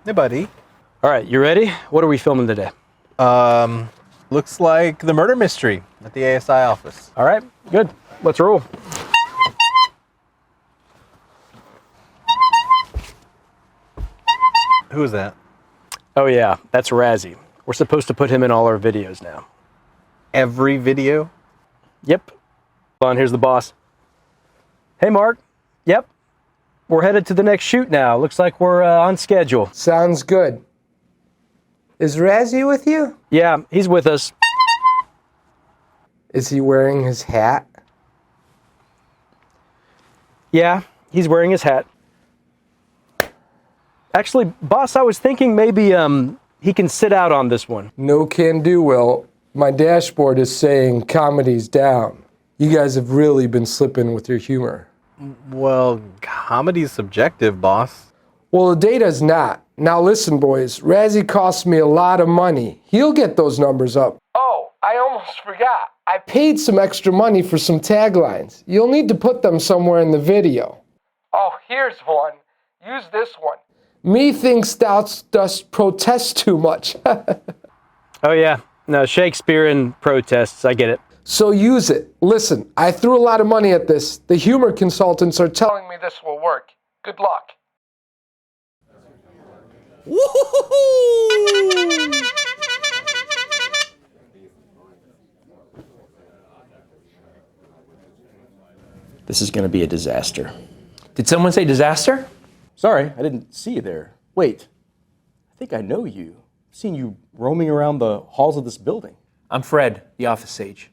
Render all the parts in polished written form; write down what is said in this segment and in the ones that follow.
Hey, buddy. All right, you ready? What are we filming today? Looks like the murder mystery at the ASI office. All right, good. Let's roll. Who is that? Oh yeah, that's Razzie. We're supposed to put him in all our videos now. Every video? Yep. Hold on, here's the boss. Hey, Mark. Yep. We're headed to the next shoot now. Looks like we're on schedule. Sounds good. Is Razzie with you? Yeah, he's with us. Is he wearing his hat? Yeah, he's wearing his hat. Actually, boss, I was thinking maybe he can sit out on this one. No can do, Will. My dashboard is saying comedy's down. You guys have really been slipping with your humor. Well, comedy's subjective, boss. Well, the data's not. Now listen, boys. Razzie costs me a lot of money. He'll get those numbers up. Oh, I almost forgot. I paid some extra money for some taglines. You'll need to put them somewhere in the video. Oh, here's one. Use this one. Me thinks thou dost protest too much. Oh yeah, no, Shakespearean protests, I get it. So use it. Listen, I threw a lot of money at this. The humor consultants are telling me this will work. Good luck. This is going to be a disaster. Did someone say disaster? Sorry, I didn't see you there. Wait, I think I know you. I've seen you roaming around the halls of this building. I'm Fred, the office sage.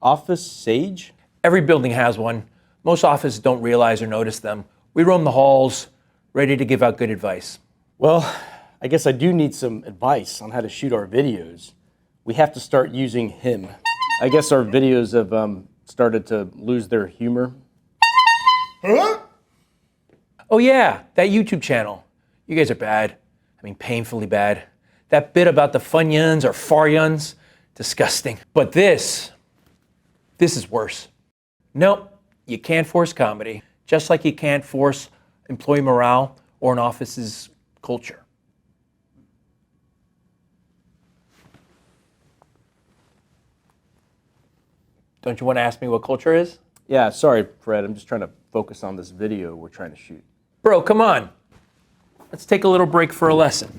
Office Sage? Every building has one. Most offices don't realize or notice them. We roam the halls, ready to give out good advice. Well, I guess I do need some advice on how to shoot our videos. We have to start using him. I guess our videos have started to lose their humor. Huh? Oh yeah, that YouTube channel. You guys are bad. I mean, painfully bad. That bit about the funyuns or faryuns, disgusting. But this is worse. Nope, you can't force comedy, just like you can't force employee morale or an office's culture. Don't you want to ask me what culture is? Yeah, sorry, Fred. I'm just trying to focus on this video we're trying to shoot. Bro, come on. Let's take a little break for a lesson.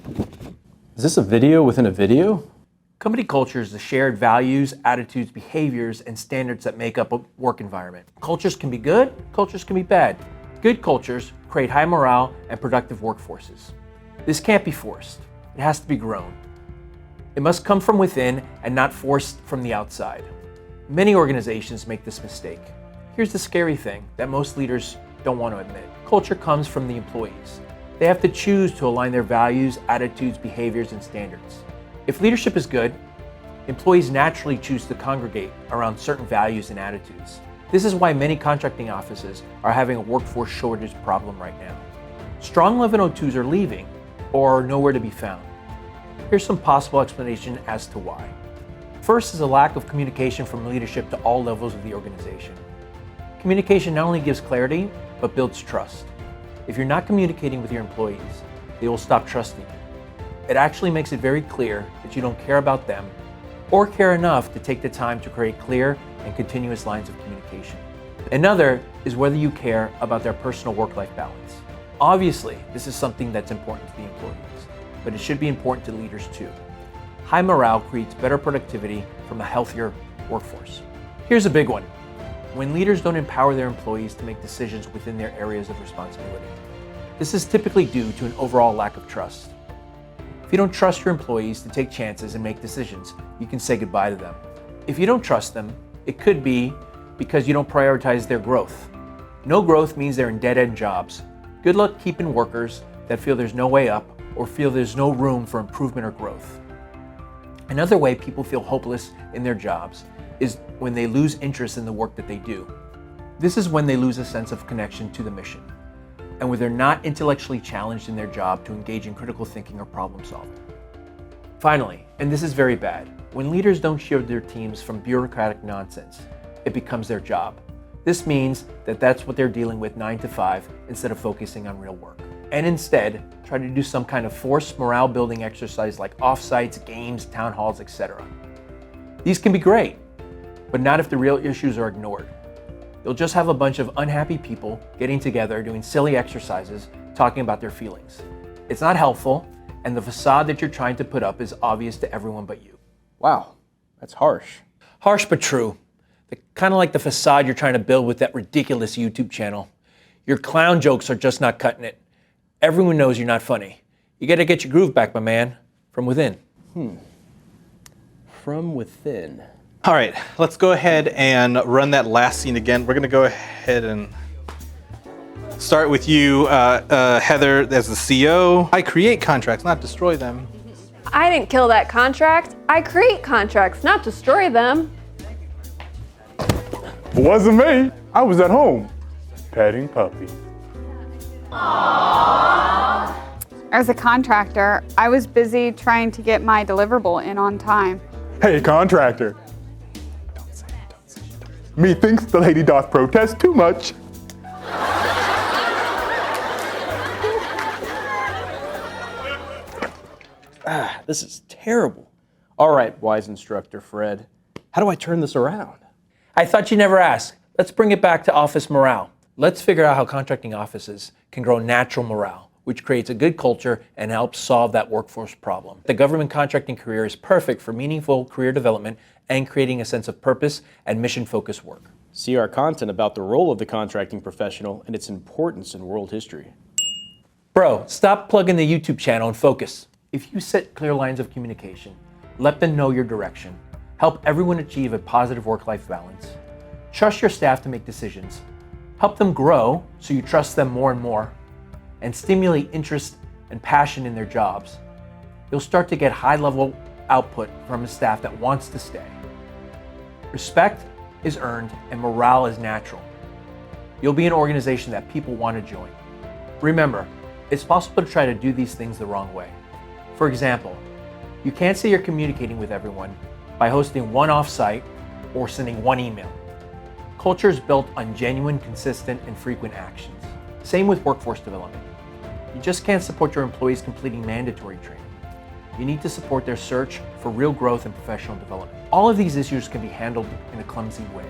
Is this a video within a video? Company culture is the shared values, attitudes, behaviors, and standards that make up a work environment. Cultures can be good, cultures can be bad. Good cultures create high morale and productive workforces. This can't be forced. It has to be grown. It must come from within and not forced from the outside. Many organizations make this mistake. Here's the scary thing that most leaders don't want to admit. Culture comes from the employees. They have to choose to align their values, attitudes, behaviors, and standards. If leadership is good, employees naturally choose to congregate around certain values and attitudes. This is why many contracting offices are having a workforce shortage problem right now. Strong 1102s are leaving or nowhere to be found. Here's some possible explanation as to why. First is a lack of communication from leadership to all levels of the organization. Communication not only gives clarity, but builds trust. If you're not communicating with your employees, they will stop trusting you. It actually makes it very clear that you don't care about them or care enough to take the time to create clear and continuous lines of communication. Another is whether you care about their personal work-life balance. Obviously, this is something that's important to the employees, but it should be important to leaders too. High morale creates better productivity from a healthier workforce. Here's a big one. When leaders don't empower their employees to make decisions within their areas of responsibility. This is typically due to an overall lack of trust. If you don't trust your employees to take chances and make decisions, you can say goodbye to them. If you don't trust them, it could be because you don't prioritize their growth. No growth means they're in dead-end jobs. Good luck keeping workers that feel there's no way up or feel there's no room for improvement or growth. Another way people feel hopeless in their jobs is when they lose interest in the work that they do. This is when they lose a sense of connection to the mission, and when they're not intellectually challenged in their job to engage in critical thinking or problem solving. Finally, and this is very bad, when leaders don't shield their teams from bureaucratic nonsense, it becomes their job. This means that that's what they're dealing with 9 to 5 instead of focusing on real work. And instead, try to do some kind of forced morale building exercise like offsites, games, town halls, etc. These can be great, but not if the real issues are ignored. You'll just have a bunch of unhappy people getting together, doing silly exercises, talking about their feelings. It's not helpful, and the facade that you're trying to put up is obvious to everyone but you. Wow, that's harsh. Harsh but true. Kind of like the facade you're trying to build with that ridiculous YouTube channel. Your clown jokes are just not cutting it. Everyone knows you're not funny. You gotta get your groove back, my man, from within. From within. All right, let's go ahead and run that last scene again. We're gonna go ahead and start with you, Heather, as the CO. I create contracts, not destroy them. I didn't kill that contract. I create contracts, not destroy them. It wasn't me. I was at home, petting puppy. As a contractor, I was busy trying to get my deliverable in on time. Hey, contractor. Methinks the lady doth protest too much. This is terrible. All right, wise instructor Fred. How do I turn this around? I thought you never asked. Let's bring it back to office morale. Let's figure out how contracting offices can grow natural morale, which creates a good culture and helps solve that workforce problem. The government contracting career is perfect for meaningful career development and creating a sense of purpose and mission-focused work. See our content about the role of the contracting professional and its importance in world history. Bro, stop plugging the YouTube channel and focus. If you set clear lines of communication, let them know your direction, help everyone achieve a positive work-life balance, trust your staff to make decisions, help them grow so you trust them more and more, and stimulate interest and passion in their jobs, you'll start to get high-level output from a staff that wants to stay. Respect is earned and morale is natural. You'll be an organization that people want to join. Remember, it's possible to try to do these things the wrong way. For example, you can't say you're communicating with everyone by hosting one off-site or sending one email. Culture is built on genuine, consistent, and frequent actions. Same with workforce development. You just can't support your employees completing mandatory training. You need to support their search for real growth and professional development. All of these issues can be handled in a clumsy way.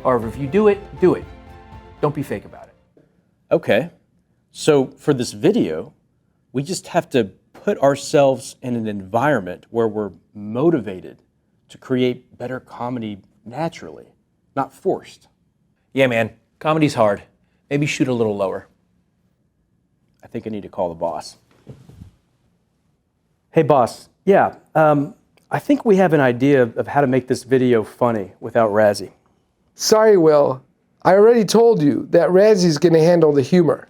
However, if you do it, do it. Don't be fake about it. Okay, so for this video, we just have to put ourselves in an environment where we're motivated to create better comedy naturally, not forced. Yeah, man, comedy's hard. Maybe shoot a little lower. I think I need to call the boss. Hey, boss. Yeah, I think we have an idea of how to make this video funny without Razzie. Sorry, Will. I already told you that Razzie's going to handle the humor.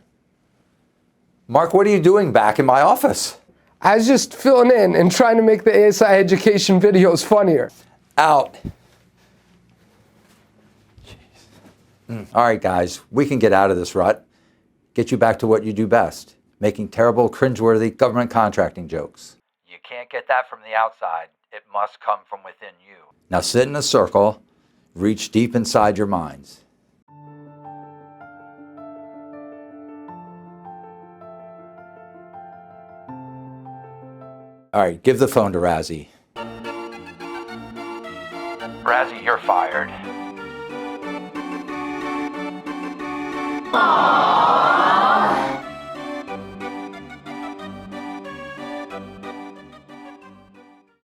Mark, what are you doing back in my office? I was just filling in and trying to make the ASI education videos funnier. Out. All right, guys, we can get out of this rut. Get you back to what you do best, making terrible, cringeworthy government contracting jokes. You can't get that from the outside. It must come from within you. Now sit in a circle, reach deep inside your minds. All right, give the phone to Razzie. Razzie, you're fired. Aww.